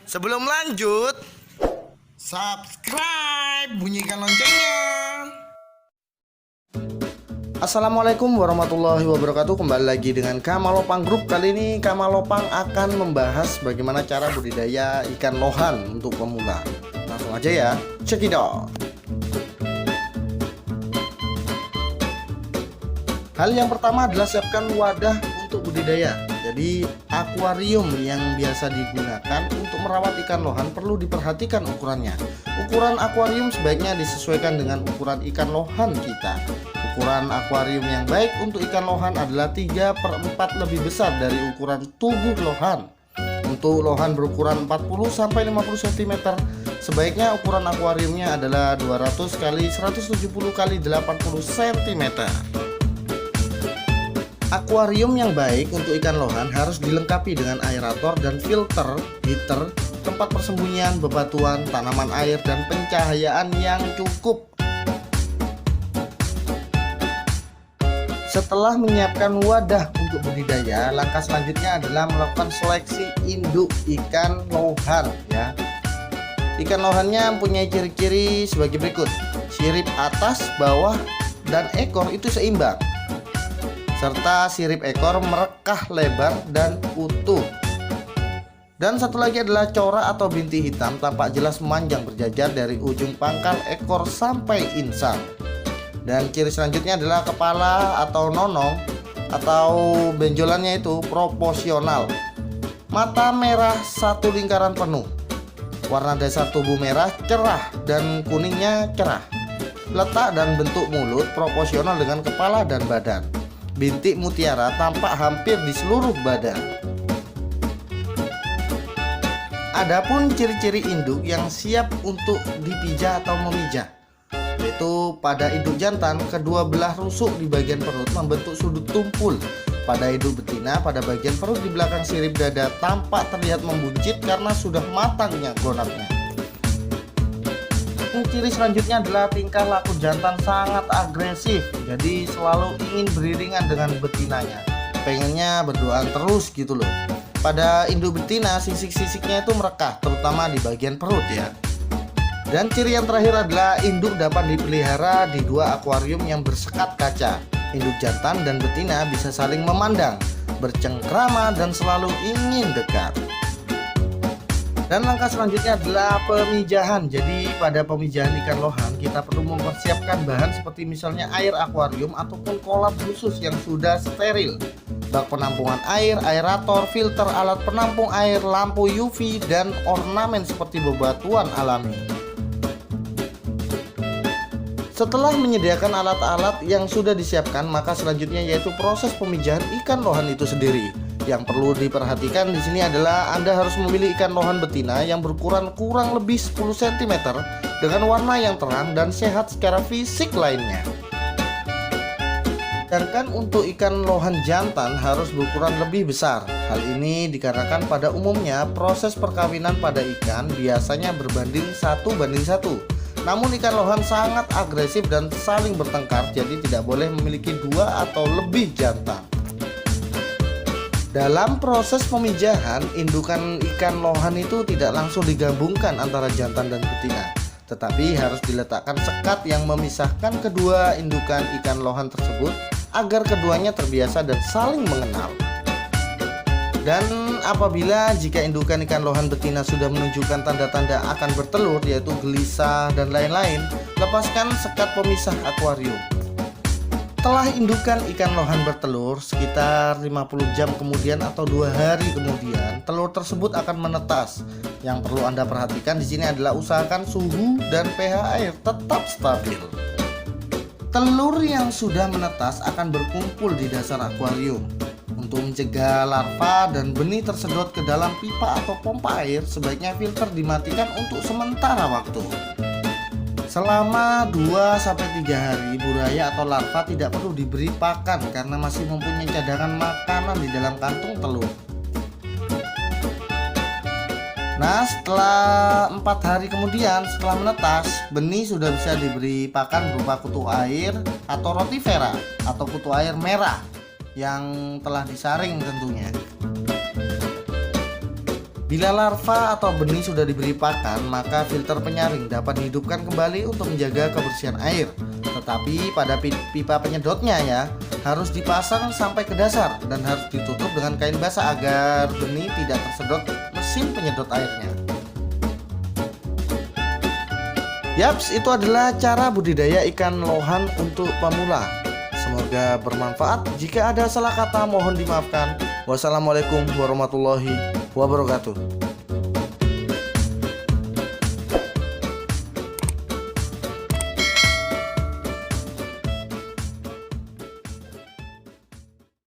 Sebelum lanjut, subscribe, bunyikan loncengnya. Assalamualaikum warahmatullahi wabarakatuh. Kembali lagi dengan Kamalopang Group. Kali ini Kamalopang akan membahas bagaimana cara budidaya ikan lohan untuk pemula. Langsung aja ya, check it out. Hal yang pertama adalah siapkan wadah untuk budidaya. Jadi akuarium yang biasa digunakan untuk merawat ikan lohan perlu diperhatikan ukurannya. Ukuran akuarium sebaiknya disesuaikan dengan ukuran ikan lohan kita. Ukuran akuarium yang baik untuk ikan lohan adalah 3/4 lebih besar dari ukuran tubuh lohan. Untuk lohan berukuran 40-50 cm, sebaiknya ukuran akuariumnya adalah 200 x 170 x 80 cm. Akuarium yang baik untuk ikan lohan harus dilengkapi dengan aerator dan filter, heater, tempat persembunyian bebatuan, tanaman air, dan pencahayaan yang cukup. Setelah menyiapkan wadah untuk budidaya, langkah selanjutnya adalah melakukan seleksi induk ikan lohan ya. Ikan lohannya mempunyai ciri-ciri sebagai berikut. Sirip atas, bawah, dan ekor itu seimbang, serta sirip ekor merekah lebar dan utuh. Dan satu lagi adalah corak atau bintik hitam tampak jelas memanjang berjajar dari ujung pangkal ekor sampai insang. Dan ciri selanjutnya adalah kepala atau nonong atau benjolannya itu proporsional. Mata merah satu lingkaran penuh. Warna dasar tubuh merah cerah dan kuningnya cerah. Letak dan bentuk mulut proporsional dengan kepala dan badan. Bintik mutiara tampak hampir di seluruh badan. Adapun ciri-ciri induk yang siap untuk dipijah atau memijah, yaitu pada induk jantan, kedua belah rusuk di bagian perut membentuk sudut tumpul. Pada induk betina, pada bagian perut di belakang sirip dada tampak terlihat membuncit karena sudah matangnya gonatnya. Ciri selanjutnya adalah tingkah laku jantan sangat agresif, jadi selalu ingin beriringan dengan betinanya, pengennya berduaan terus gitu loh. Pada induk betina, sisik-sisiknya itu merekah, terutama di bagian perut ya. Dan ciri yang terakhir adalah induk dapat dipelihara di dua akuarium yang bersekat kaca. Induk jantan dan betina bisa saling memandang, bercengkrama, dan selalu ingin dekat. Dan langkah selanjutnya adalah pemijahan. Jadi pada pemijahan ikan lohan kita perlu mempersiapkan bahan seperti misalnya air akuarium ataupun kolam khusus yang sudah steril, bak penampungan air, aerator, filter, alat penampung air, lampu UV, dan ornamen seperti bebatuan alami. Setelah menyediakan alat-alat yang sudah disiapkan, maka selanjutnya yaitu proses pemijahan ikan lohan itu sendiri. Yang perlu diperhatikan di sini adalah Anda harus memilih ikan lohan betina yang berukuran kurang lebih 10 cm dengan warna yang terang dan sehat secara fisik lainnya. Sedangkan untuk ikan lohan jantan harus berukuran lebih besar. Hal ini dikarenakan pada umumnya proses perkawinan pada ikan biasanya berbanding 1:1. Namun ikan lohan sangat agresif dan saling bertengkar, jadi tidak boleh memiliki 2 atau lebih jantan. Dalam proses pemijahan, indukan ikan lohan itu tidak langsung digabungkan antara jantan dan betina, tetapi harus diletakkan sekat yang memisahkan kedua indukan ikan lohan tersebut agar keduanya terbiasa dan saling mengenal. Dan apabila jika indukan ikan lohan betina sudah menunjukkan tanda-tanda akan bertelur, yaitu gelisah dan lain-lain, lepaskan sekat pemisah akuarium. Setelah indukan ikan lohan bertelur, sekitar 50 jam kemudian atau 2 hari kemudian, telur tersebut akan menetas. Yang perlu Anda perhatikan di sini adalah usahakan suhu dan pH air tetap stabil. Telur yang sudah menetas akan berkumpul di dasar akuarium. Untuk mencegah larva dan benih tersedot ke dalam pipa atau pompa air, sebaiknya filter dimatikan untuk sementara waktu. Selama 2-3 hari, buaya atau larva tidak perlu diberi pakan karena masih mempunyai cadangan makanan di dalam kantung telur. Nah, setelah 4 hari kemudian setelah menetas, benih sudah bisa diberi pakan berupa kutu air atau rotifera atau kutu air merah yang telah disaring tentunya. Bila larva atau benih sudah diberi pakan, maka filter penyaring dapat dihidupkan kembali untuk menjaga kebersihan air. Tetapi pada pipa penyedotnya ya, harus dipasang sampai ke dasar dan harus ditutup dengan kain basah agar benih tidak tersedot mesin penyedot airnya. Yaps, itu adalah cara budidaya ikan lohan untuk pemula. Semoga bermanfaat. Jika ada salah kata mohon dimaafkan. Wassalamualaikum warahmatullahi wabarakatuh.